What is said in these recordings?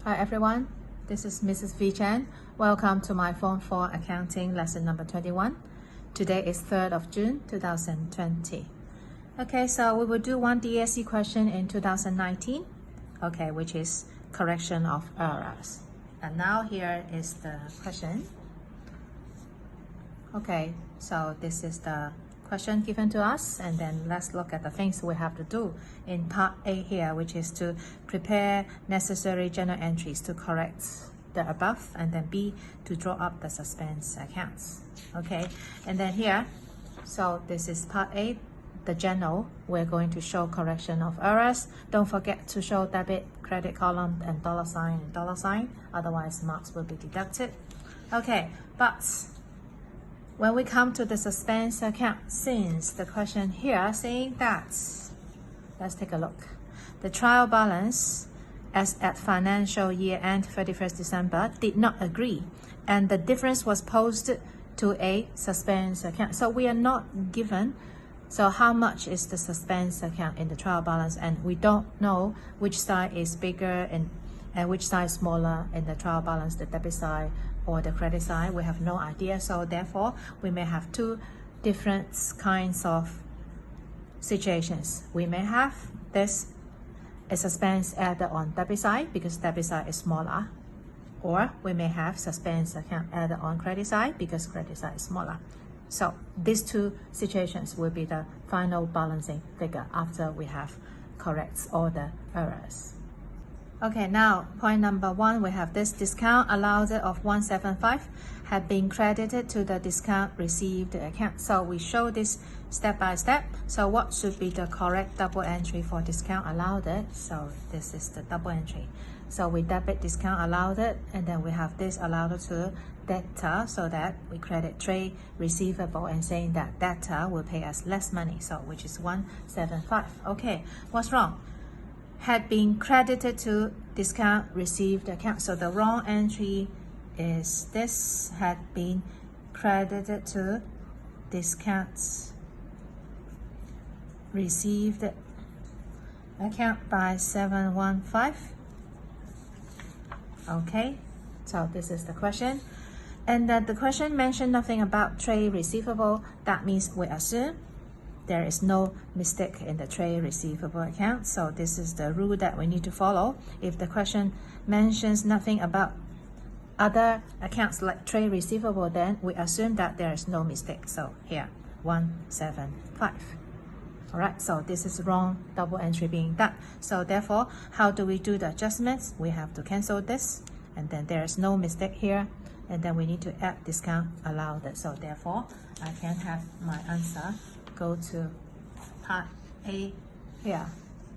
Hi everyone, this is Mrs. V Chan. Welcome to my Form 4 Accounting lesson number 21. Today is 3rd of June 2020. Okay, so we will do one DSE question in 2019, okay, which is correction of errors. And now here is the question. Okay, so this is the question given to us, and then let's look at the things we have to do in part A here, which is to prepare necessary journal entries to correct the above, and then B, to draw up the suspense accounts. Okay, and then here, so this is part A, the journal. We're going to show correction of errors. Don't forget to show debit, credit column, and dollar sign, otherwise marks will be deducted. Okay, but when we come to the suspense account, since the question here saying that, let's take a look. The trial balance as at financial year end 31st December did not agree, and the difference was posted to a suspense account. So we are not given, so how much is the suspense account in the trial balance, and we don't know which side is bigger and which side is smaller in the trial balance, the debit side or the credit side. We have no idea, so therefore we may have two different kinds of situations. We may have this a suspense added on debit side because debit side is smaller, or we may have suspense account added on credit side because credit side is smaller. So these two situations will be the final balancing figure after we have corrected all the errors. Okay, now point number 1, we have this discount allowed of 175 had been credited to the discount received account. So we show this step by step. So what should be the correct double entry for discount allowed? So this is the double entry. So we debit discount allowed, and then we have this allowed to debtor, so that we credit trade receivable and saying that debtor will pay us less money, so which is 175. Okay, what's wrong? Had been credited to discount received account. So the wrong entry is this, had been credited to discounts received account by 715. Okay, so this is the question, and that the question mentioned nothing about trade receivable. That means we assume there is no mistake in the trade receivable account. So this is the rule that we need to follow. If the question mentions nothing about other accounts like trade receivable, then we assume that there is no mistake. So here, 175. All right, so this is wrong double entry being done. So therefore, how do we do the adjustments? We have to cancel this, and then there is no mistake here, and then we need to add discount allowed. So therefore, I can have my answer go to part A here.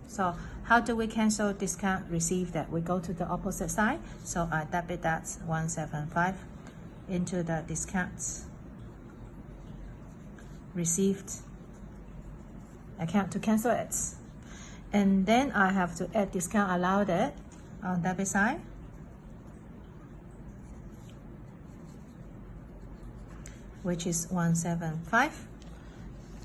So how do we cancel discount received? That we go to the opposite side. So I debit that 175 into the discounts received account to cancel it, and then I have to add discount allowed on debit side, which is 175.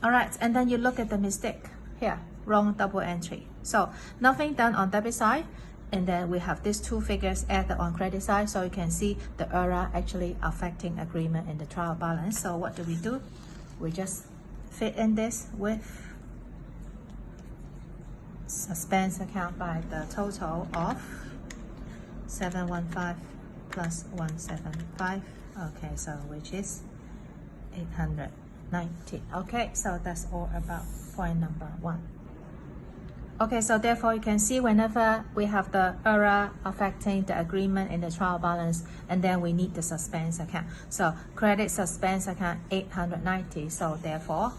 All right, and then you look at the mistake here, wrong double entry. So nothing done on debit side, and then we have these two figures added on credit side. So you can see the error actually affecting agreement in the trial balance. So what do? We just fit in this with suspense account by the total of 715 plus 175. Okay, so which is 890. Okay, so that's all about point number 1. Okay, so therefore you can see whenever we have the error affecting the agreement in the trial balance, and then we need the suspense account. So credit suspense account 890. So therefore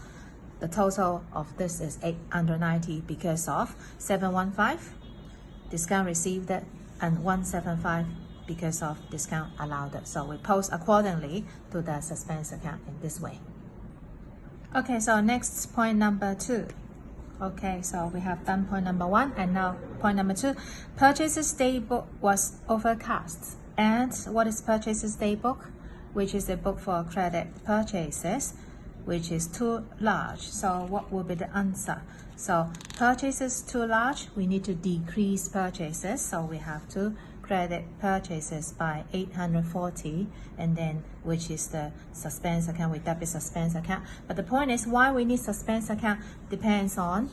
the total of this is 890 because of 715 discount received and 175 because of discount allowed. So we post accordingly to the suspense account in this way. Okay, so next point number 2. Okay, so we have done point number 1, and now point number 2. Purchases day book was overcast. And what is purchases day book? Which is a book for credit purchases, which is too large. So what will be the answer? So purchases too large, we need to decrease purchases. So we have to credit purchases by 840, and then which is the suspense account, we debit suspense account. But the point is, why we need suspense account depends on,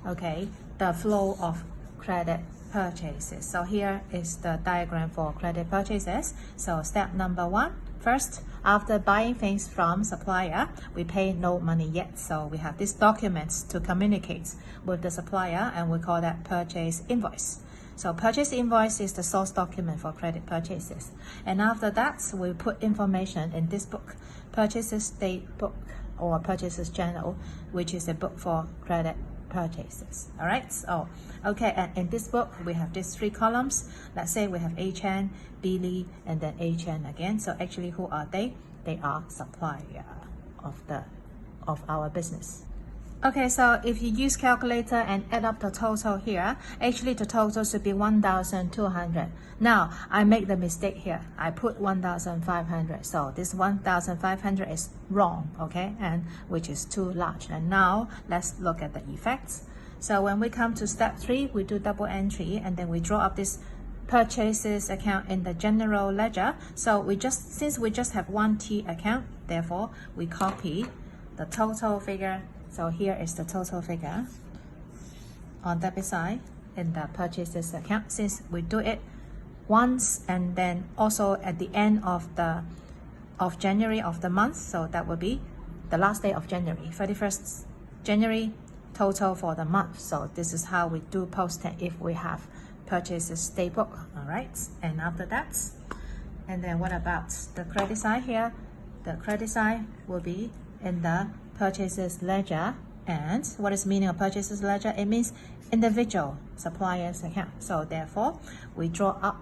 okay, the flow of credit purchases. So here is the diagram for credit purchases. So step number 1, first, after buying things from supplier, we pay no money yet. So we have these documents to communicate with the supplier, and we call that purchase invoice. So purchase invoice is the source document for credit purchases. And after that, we put information in this book, purchases date book or purchases journal, which is a book for credit purchases. All right, so okay, and in this book we have these 3 columns. Let's say we have HN, Billy, and then HN again. So actually, who are they? They are supplier of our business. Okay, so if you use calculator and add up the total here, actually the total should be 1,200. Now I make the mistake here. I put 1,500. So this 1,500 is wrong, okay, and which is too large. And now let's look at the effects. So when we come to step 3, we do double entry, and then we draw up this purchases account in the general ledger. So since we just have one T account, therefore we copy the total figure. So here is the total figure on debit side in the purchases account, since we do it once and then also at the end of January of the month. So that will be the last day of January, 31st January, total for the month. So this is how we do posting if we have purchases day book. All right, and after that, and then what about the credit side here? The credit side will be in the purchases ledger. And what is the meaning of purchases ledger? It means individual suppliers account. So therefore we draw up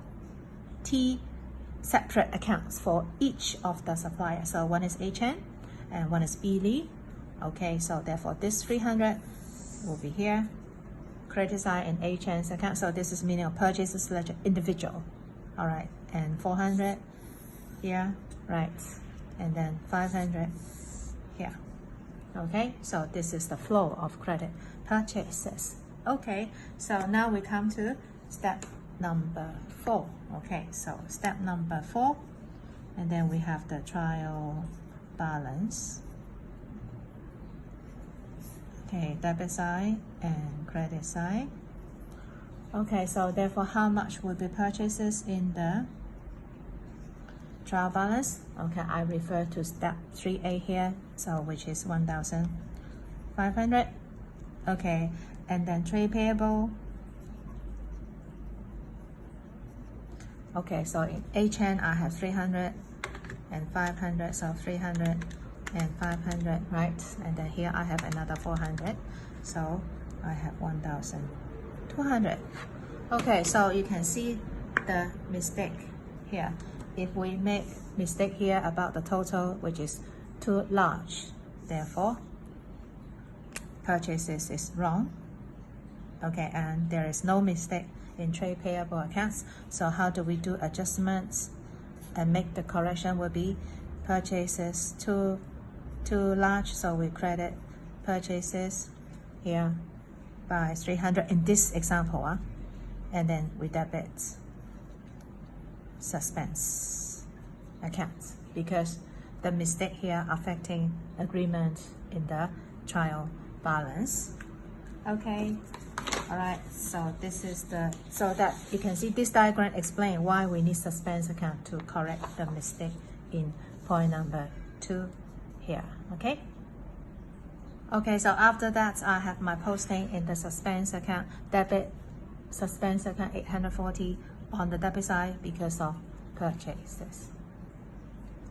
T separate accounts for each of the suppliers. So one is HN and one is Billy. Okay, so therefore this 300 will be here, credit side in HN's account. So this is meaning of purchases ledger individual. All right, and 400 here, right, and then 500 here. Okay, so this is the flow of credit purchases. Okay, so now we come to step number 4. Okay, so step number 4, and then we have the trial balance. Okay, debit side and credit side. Okay, so therefore how much will be purchases in the trial balance? Okay, I refer to step 3A here, so which is 1,500. Okay, and then trade payable. Okay, so in HN I have 300 and 500, so 300 and 500, right? And then here I have another 400, so I have 1,200. Okay, so you can see the mistake here. If we make mistake here about the total, which is too large, therefore purchases is wrong. Okay, and there is no mistake in trade payable accounts. So how do we do adjustments and make the correction? Will be purchases too large, so we credit purchases here by 300 in this example, and then we debit suspense accounts because the mistake here affecting agreement in the trial balance. Okay, all right, so this is so that you can see this diagram explain why we need suspense account to correct the mistake in point number 2 here. Okay, so after that I have my posting in the suspense account, debit suspense account 840 on the debit side because of purchases.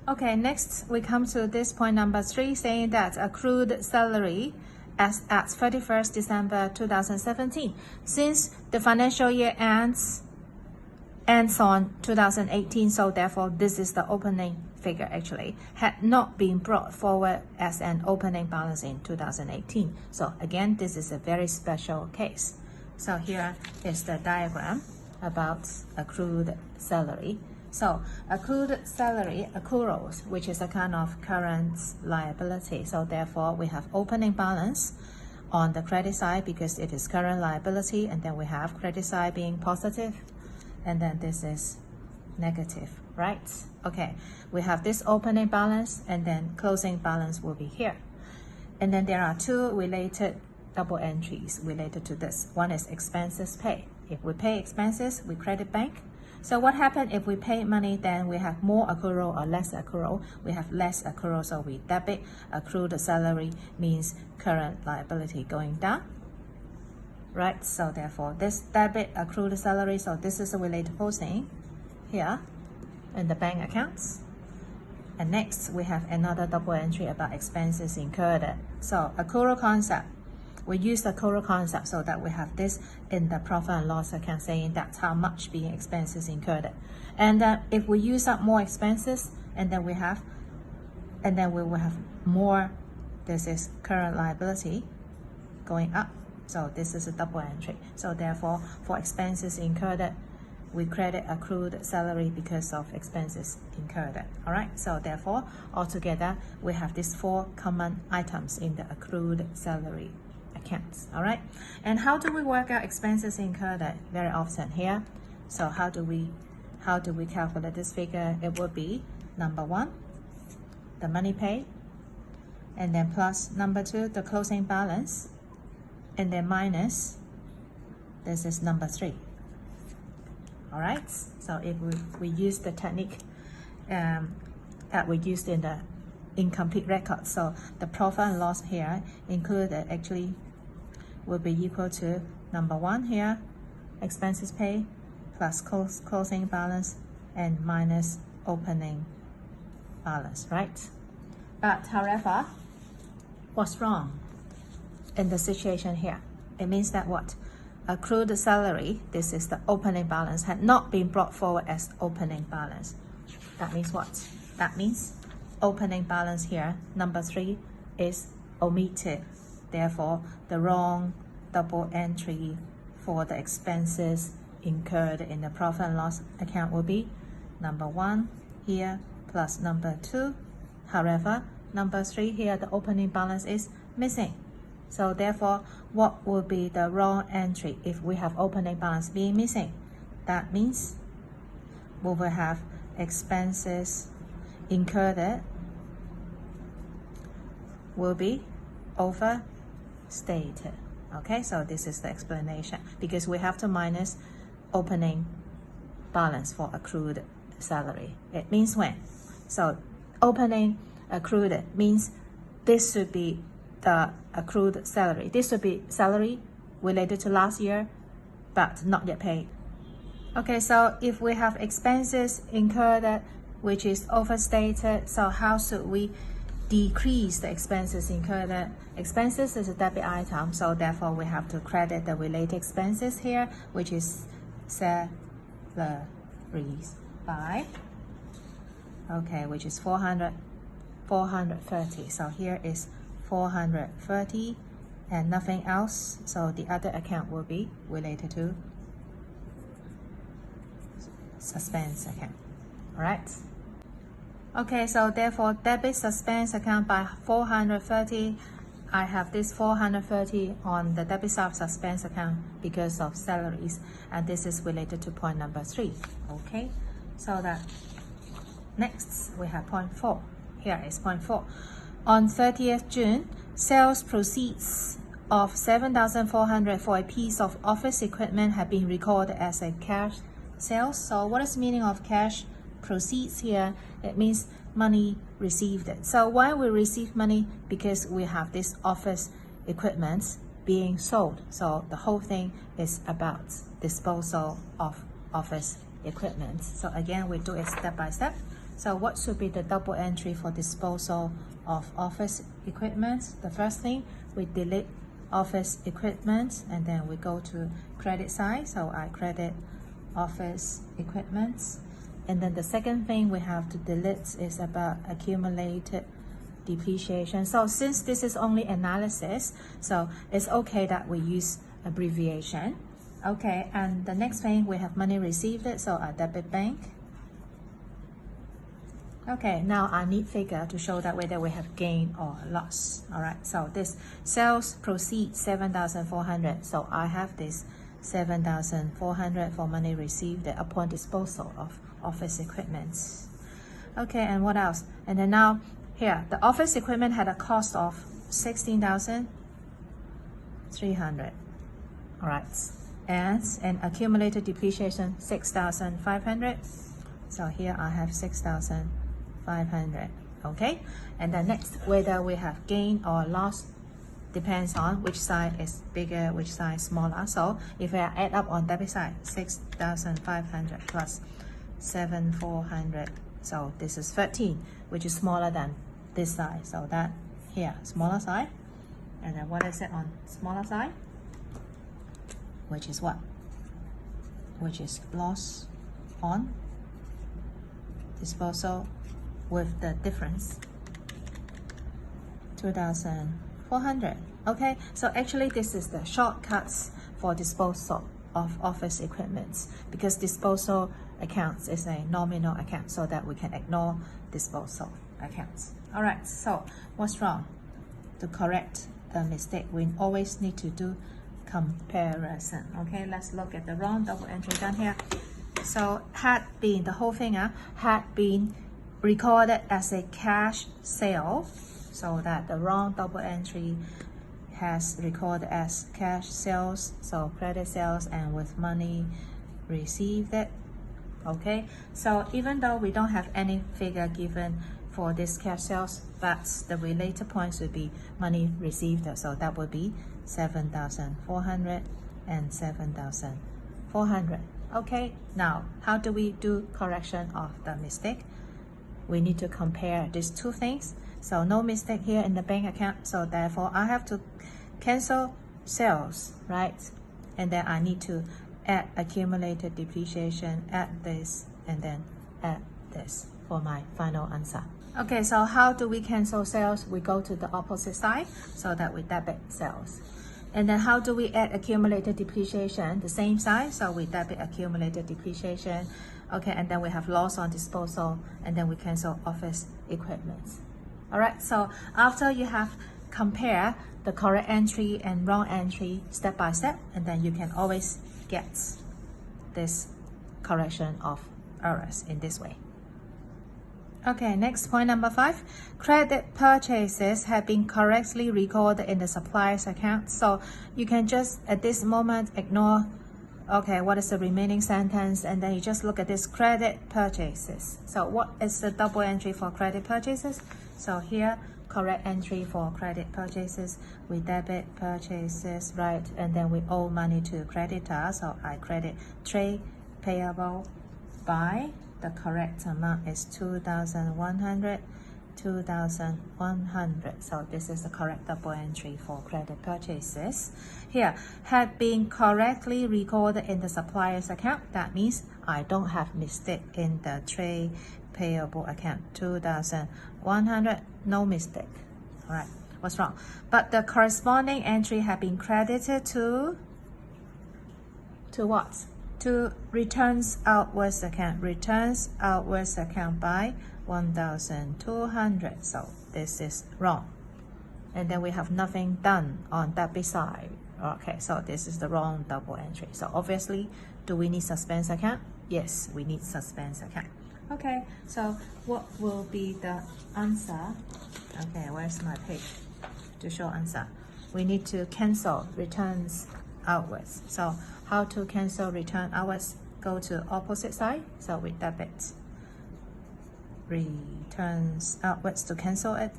Okay, next we come to this point number 3, saying that accrued salary as at 31st December 2017. Since the financial year ends on 2018, so therefore this is the opening figure actually, had not been brought forward as an opening balance in 2018. So again, this is a very special case. So here is the diagram about accrued salary. So accrued salary, accruals, which is a kind of current liability. So therefore we have opening balance on the credit side because it is current liability, and then we have credit side being positive, and then this is negative, right? Okay, we have this opening balance, and then closing balance will be here. And then there are two related double entries related to this. One is expenses paid. If we pay expenses, we credit bank. So what happened if we pay money, then we have more accrual or less accrual? We have less accrual, so we debit accrued salary, means current liability going down, right? So therefore, this debit accrued salary, so this is a related posting here in the bank accounts. And next, we have another double entry about expenses incurred. So accrual concept. We use the accrual concept so that we have this in the profit and loss account, saying that's how much being expenses incurred. And if we use up more expenses, and then we will have more, this is current liability going up. So this is a double entry. So therefore, for expenses incurred, we credit accrued salary because of expenses incurred. All right, so therefore, altogether, we have these four common items in the accrued salary accounts. All right, and how do we work out expenses incurred? Very often here. So how do we calculate this figure? It would be number one, the money paid, and then plus number two, the closing balance, and then minus, this is number three. All right, so if we use the technique that we used in the incomplete record, so the profit and loss here included actually will be equal to number one here, expenses paid, plus closing balance, and minus opening balance, right? But however, what's wrong in the situation here? It means that what? Accrued salary, this is the opening balance, had not been brought forward as opening balance. That means what? That means opening balance here, number three, is omitted. Therefore, the wrong double entry for the expenses incurred in the profit and loss account will be number one here plus number two. However, number three here, the opening balance is missing. So therefore, what will be the wrong entry if we have opening balance being missing? That means we will have expenses incurred will be overstated. Okay, so this is the explanation, because we have to minus opening balance for accrued salary. It means when? So opening accrued means this should be the accrued salary. This should be salary related to last year, but not yet paid. Okay, so if we have expenses incurred, which is overstated, so how should we decrease the expenses incurred? Expenses is a debit item, so therefore we have to credit the related expenses here, which is salaries by, okay, which is 430. So here is 430 and nothing else. So the other account will be related to suspense account. All right. Okay, so therefore debit suspense account by 430. I have this 430 on the debit side of suspense account because of salaries, and this is related to point number 3. Okay, so that next we have point 4. Here is point 4. On 30th June, sales proceeds of 7,400 for a piece of office equipment have been recorded as a cash sales. So what is the meaning of cash proceeds here? It means money received. So why we receive money? Because we have this office equipment being sold. So the whole thing is about disposal of office equipment. So again, we do it step by step. So what should be the double entry for disposal of office equipment? The first thing, we delete office equipment, and then we go to credit side. So I credit office equipment. And then the second thing we have to delete is about accumulated depreciation. So since this is only analysis, so it's okay that we use abbreviation. Okay, and the next thing, we have money received, so I debit bank. Okay, now I need figure to show that whether we have gain or loss. All right, so this sales proceeds 7,400. So I have this 7,400 for money received upon disposal of office equipment. Okay, and what else? And then now here, the office equipment had a cost of 16,300. All right, and an accumulated depreciation 6,500. So here I have 6,500. Okay, and then next, whether we have gain or loss depends on which side is bigger, which side smaller. So if I add up on debit side, 6,500 plus 7,400. So this is 13, which is smaller than this side. So that here, smaller side. And then what is it on smaller side? Which is what? Which is loss on disposal with the difference 2,400. Okay, so actually this is the shortcuts for disposal of office equipment, because disposal accounts is a nominal account, so that we can ignore disposal accounts. All right, so what's wrong? To correct the mistake, we always need to do comparison. Okay, let's look at the wrong double entry done here. So had been, the whole thing had been recorded as a cash sale, so that the wrong double entry has recorded as cash sales, so credit sales and with money received it. Okay, so even though we don't have any figure given for this cash sales, but the related points would be money received, so that would be 7,400 and 7,400. Okay, now how do we do correction of the mistake? We need to compare these two things. So no mistake here in the bank account, so therefore I have to cancel sales, right? And then I need to add accumulated depreciation, add this, and then add this for my final answer. Okay, so how do we cancel sales? We go to the opposite side, so that we debit sales. And then how do we add accumulated depreciation? The same side, so we debit accumulated depreciation. Okay, and then we have loss on disposal, and then we cancel office equipment. All right, so after you have compare the correct entry and wrong entry step by step, and then you can always get this correction of errors in this way. Okay, next point number 5. Credit purchases have been correctly recorded in the supplier's account. So you can just at this moment ignore, okay, what is the remaining sentence, and then you just look at this credit purchases. So what is the double entry for credit purchases? So here, correct entry for credit purchases, we debit purchases, right? And then we owe money to creditor, so I credit trade payable by, the correct amount is 2,100, 2,100. So this is the correct double entry for credit purchases. Here, had been correctly recorded in the supplier's account. That means I don't have mistake in the trade payable account. 2,100, no mistake. All right, what's wrong? But the corresponding entry had been credited to what? To returns outwards account. Returns outwards account by 1,200. So this is wrong. And then we have nothing done on debit side. Okay, so this is the wrong double entry. So obviously, do we need suspense account? Yes, we need suspense account. Okay, so what will be the answer? Okay, where's my page to show answer? We need to cancel returns outwards. So how to cancel return outwards? Go to opposite side. So we debit returns outwards to cancel it,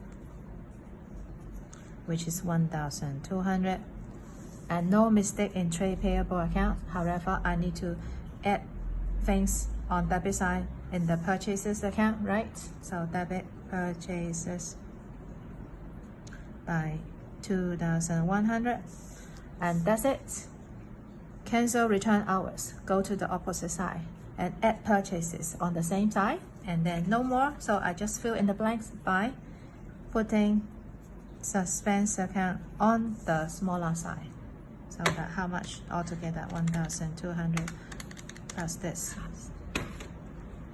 which is 1,200. And no mistake in trade payable account. However, I need to add things on debit side in the purchases account, right? So debit purchases by 2,100. And that's it. Cancel return hours. Go to the opposite side and add purchases on the same side, and then no more. So I just fill in the blanks by putting suspense account on the smaller side. So that how much altogether? 1,200 plus this.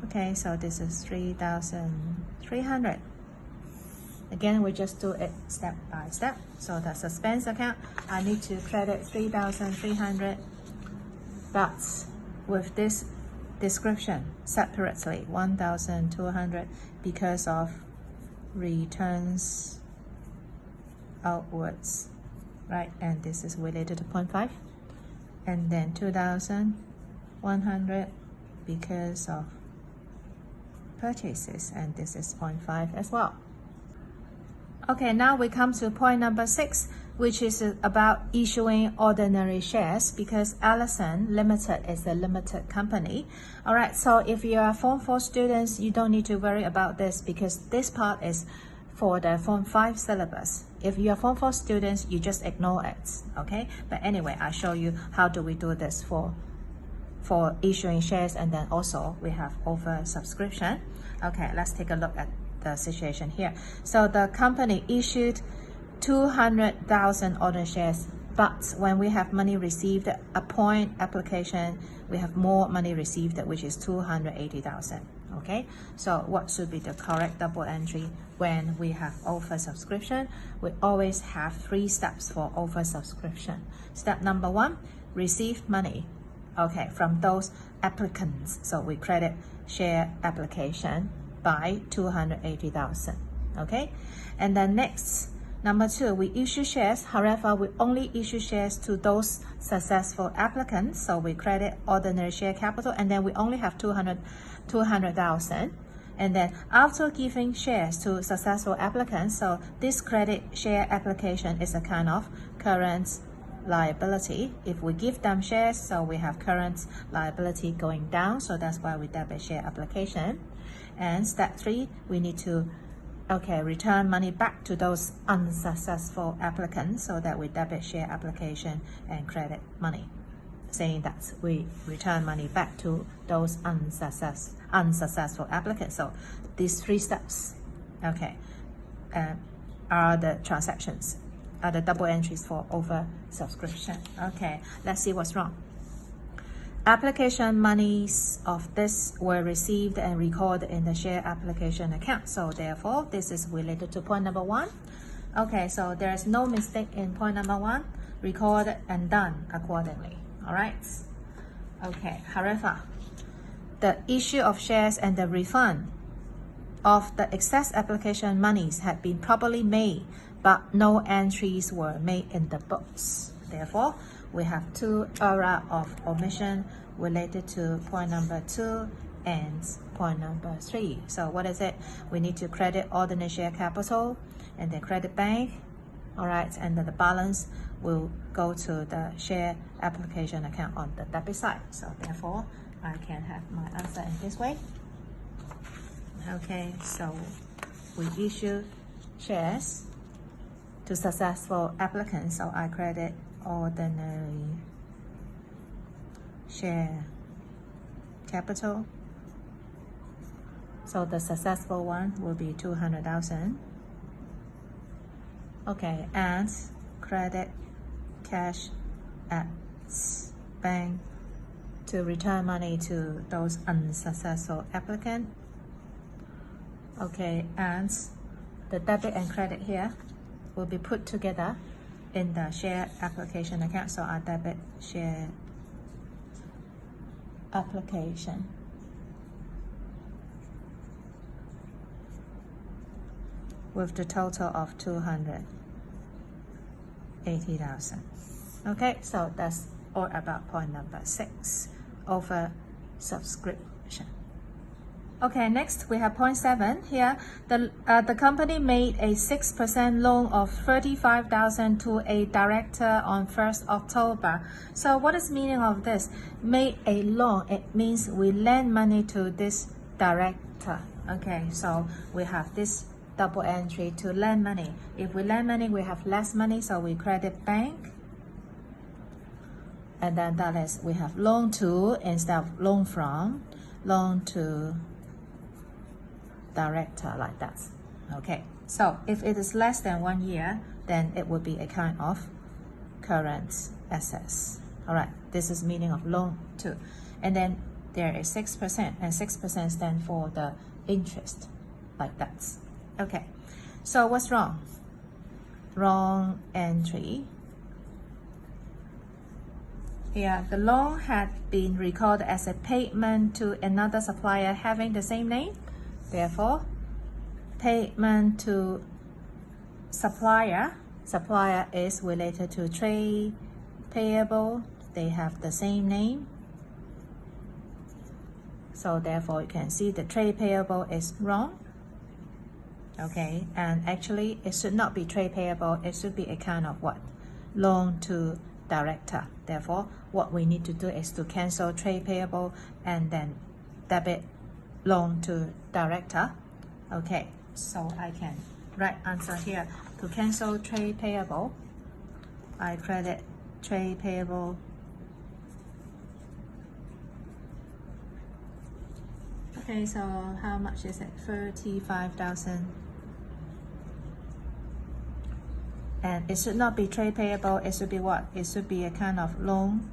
Okay, so this is 3,300. Again, we just do it step by step. So the suspense account, I need to credit 3,300 but with this description separately, 1,200 because of returns outwards, right? And this is related to 0.5, and then 2,100 because of purchases, and this is 0.5 as well. Okay, now we come to point number 6, which is about issuing ordinary shares, because Allison Limited is a limited company. All right, so if you are Form 4 students, you don't need to worry about this because this part is for the Form 5 syllabus. If you are Form 4 students, you just ignore it, okay? But anyway, I'll show you how do we do this for issuing shares, and then also we have over subscription. Okay, let's take a look at the situation here. So the company issued 200,000 ordinary shares, but when we have money received upon application, we have more money received, which is 280,000. Okay, so what should be the correct double entry when we have over subscription? We always have 3 steps for over subscription. Step number 1, receive money, okay, from those applicants. So we credit share application by 280,000. Okay, and then next, number 2, we issue shares. However, we only issue shares to those successful applicants. So we credit ordinary share capital, and then we only have 200,000. And then after giving shares to successful applicants, so this credit share application is a kind of current liability. If we give them shares, so we have current liability going down, so that's why we debit share application. And step 3, we need to return money back to those unsuccessful applicants, so that we debit share application and credit money, saying that we return money back to those unsuccessful applicants. So these 3 steps, are the transactions, are the double entries for over subscription. Okay, let's see what's wrong. Application monies of this were received and recorded in the share application account. So therefore, this is related to point number 1. Okay, so there's no mistake in point number 1, recorded and done accordingly. All right. Okay, however, the issue of shares and the refund of the excess application monies had been properly made, but no entries were made in the books. Therefore, we have 2 errors of omission related to point number 2 and point number 3. So what is it? We need to credit ordinary share capital and then credit bank. All right, and then the balance will go to the share application account on the debit side. So therefore, I can have my answer in this way. Okay, so we issue shares to successful applicants, so I credit ordinary share capital. So the successful one will be 200,000. Okay, and credit cash at bank to return money to those unsuccessful applicants. Okay, and the debit and credit here will be put together in the share application account. So I debit share application with the total of 280,000. Okay, so that's all about point number 6, over subscription. Okay, next we have point 7 here. The company made a 6% loan of 35,000 to a director on 1st October. So what is meaning of this? Made a loan, it means we lend money to this director. Okay, so we have this double entry to lend money. If we lend money, we have less money, so we credit bank. And then that is, we have loan to instead of loan from, loan to director, like that. Okay, so if it is less than 1 year, then it would be a kind of current assets. All right, this is meaning of loan to. And then there is 6%, and 6% stands for the interest, like that. Okay, so what's wrong? Wrong entry here the loan had been recorded as a payment to another supplier having the same name. Therefore, payment to supplier is related to trade payable. They have the same name. So therefore, you can see the trade payable is wrong. Okay, and actually it should not be trade payable. It should be a kind of what? Loan to director. Therefore, what we need to do is to cancel trade payable and then debit loan to director. Okay, so I can write answer here. To cancel trade payable, I credit trade payable Okay, so how much is it? 35,000. And it should not be trade payable. It should be what? It should be a kind of loan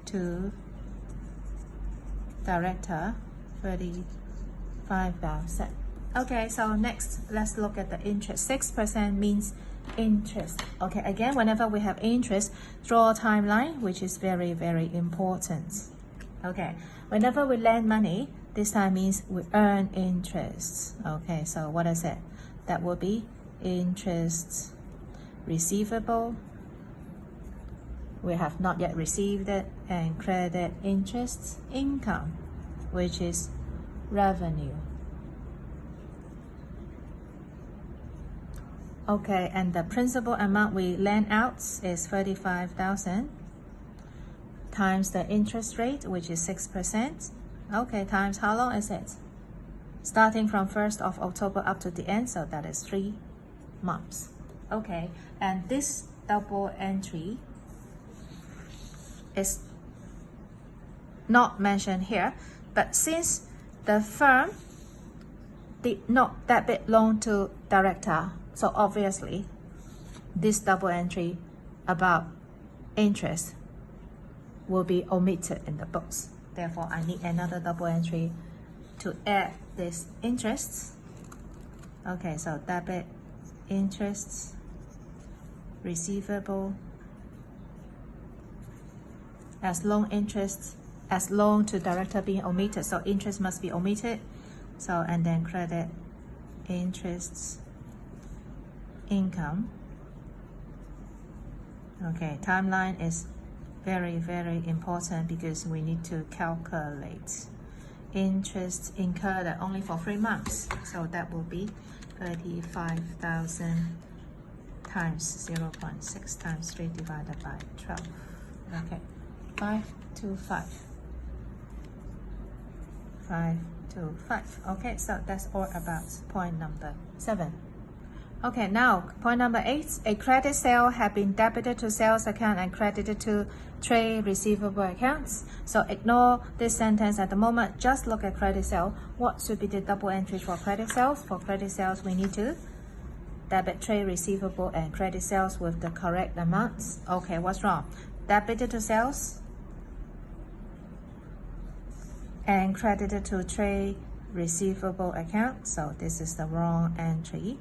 to director, 35,000. Okay, so next, let's look at the interest. 6% means interest. Okay, again, whenever we have interest, draw a timeline, which is very, very important. Okay, whenever we lend money, this time means we earn interest. Okay, so what is it? That will be interest receivable. We have not yet received it, and credit interest income, which is revenue. Okay, and the principal amount we lend out is 35,000 times the interest rate, which is 6%. Okay, times how long is it? Starting from 1st of October up to the end, so that is 3 months. Okay, and this double entry is not mentioned here, but since the firm did not debit loan to director, so obviously this double entry about interest will be omitted in the books. Therefore, I need another double entry to add this interest. Okay, so debit interest receivable as loan interest, as loan to director being omitted, so interest must be omitted. So, and then credit interest income. Okay, timeline is very, very important because we need to calculate interest incurred only for 3 months. So that will be 35,000 times 0.6 times 3 divided by 12. Okay, 525. 525. Okay, so that's all about point number 7. Okay, now point number 8. A credit sale had been debited to sales account and credited to trade receivable accounts. So ignore this sentence at the moment. Just look at credit sale. What should be the double entry for credit sales? For credit sales, we need to debit trade receivable and credit sales with the correct amounts. Okay, what's wrong? Debited to sales and credited to trade receivable account. So this is the wrong entry.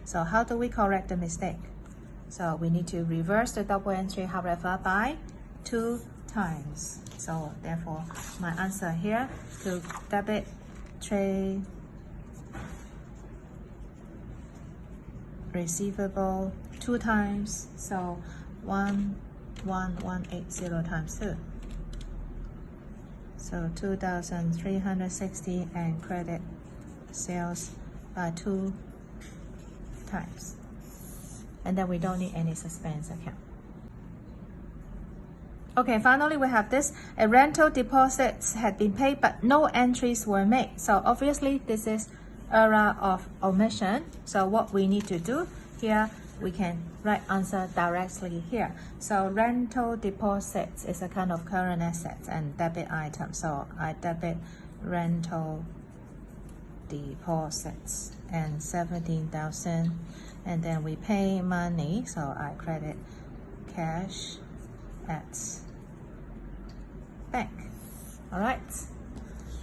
So how do we correct the mistake? So we need to reverse the double entry, however, by 2 times. So therefore, my answer here to debit trade receivable 2 times. So 11180 times 2. So 2,360 and credit sales by 2 times. And then we don't need any suspense account. Okay, finally we have this. A rental deposit had been paid but no entries were made. So obviously this is error of omission. So what we need to do here, we can write answer directly here. So rental deposits is a kind of current asset and debit item. So I debit rental deposits and 17,000, and then we pay money. So I credit cash at bank. All right,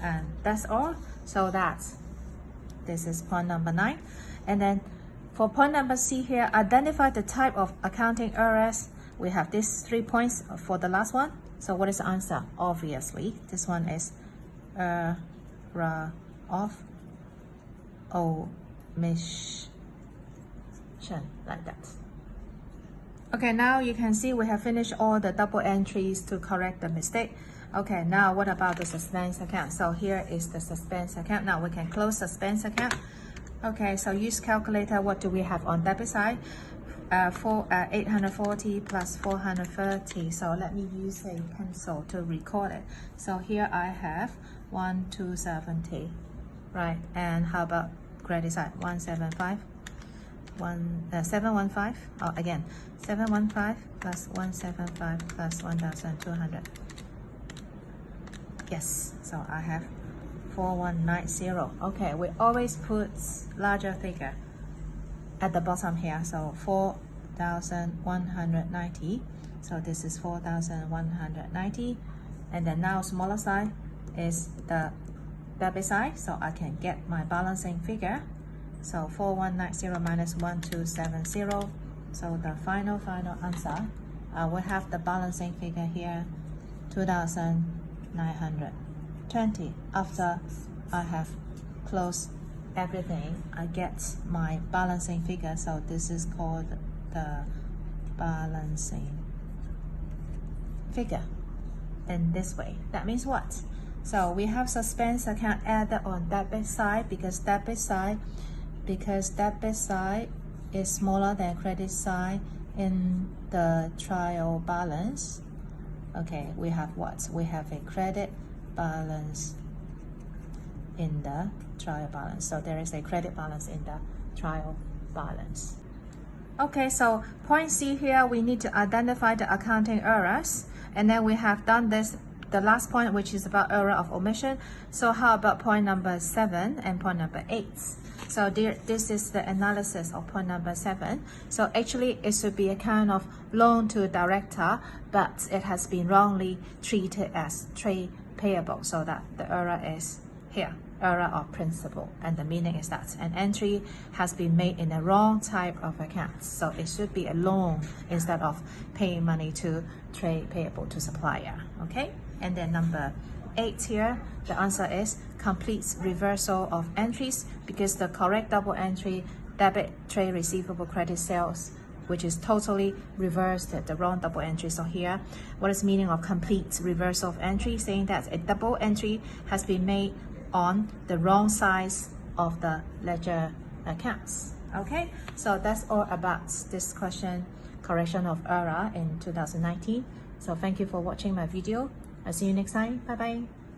and that's all. So this is point number 9. And then for point number C here, identify the type of accounting errors. We have these 3 points for the last one. So what is the answer? Obviously, this one is error of omission, like that. Okay, now you can see we have finished all the double entries to correct the mistake. Okay, now what about the suspense account? So here is the suspense account. Now we can close suspense account. Okay, so use calculator. What do we have on debit side? 840 plus 430. So let me use a pencil to record it. So here I have 1270, right? And how about credit side? 175. 715. Oh, again, 715 plus 175 plus 1200. Yes, so I have 4190. Okay, we always put larger figure at the bottom here. So 4190. So this is 4190. And then now smaller side is the debit side. So I can get my balancing figure. So 4190 minus 1270. So the final answer, we have the balancing figure here, 2920. After I have closed everything, I get my balancing figure. So this is called the balancing figure in this way. That means what? So we have suspense account added on debit side because debit side is smaller than credit side in the trial balance. Okay, we have what? We have a credit balance in the trial balance. So there is a credit balance in the trial balance. Okay, so point C here, we need to identify the accounting errors. And then we have done this, the last point, which is about error of omission. So how about point number 7 and point number 8? So this is the analysis of point number 7. So actually it should be a kind of loan to director, but it has been wrongly treated as trade payable. So that the error is here, error of principle. And the meaning is that an entry has been made in the wrong type of account. So it should be a loan instead of paying money to trade payable to supplier. Okay, and then number 8 here, the answer is complete reversal of entries, because the correct double entry, debit, trade, receivable, credit, sales, which is totally reversed the wrong double entry. So here, what is meaning of complete reversal of entry? Saying that a double entry has been made on the wrong size of the ledger accounts. Okay, so that's all about this question, correction of error in 2019. So thank you for watching my video. I'll see you next time. Bye bye.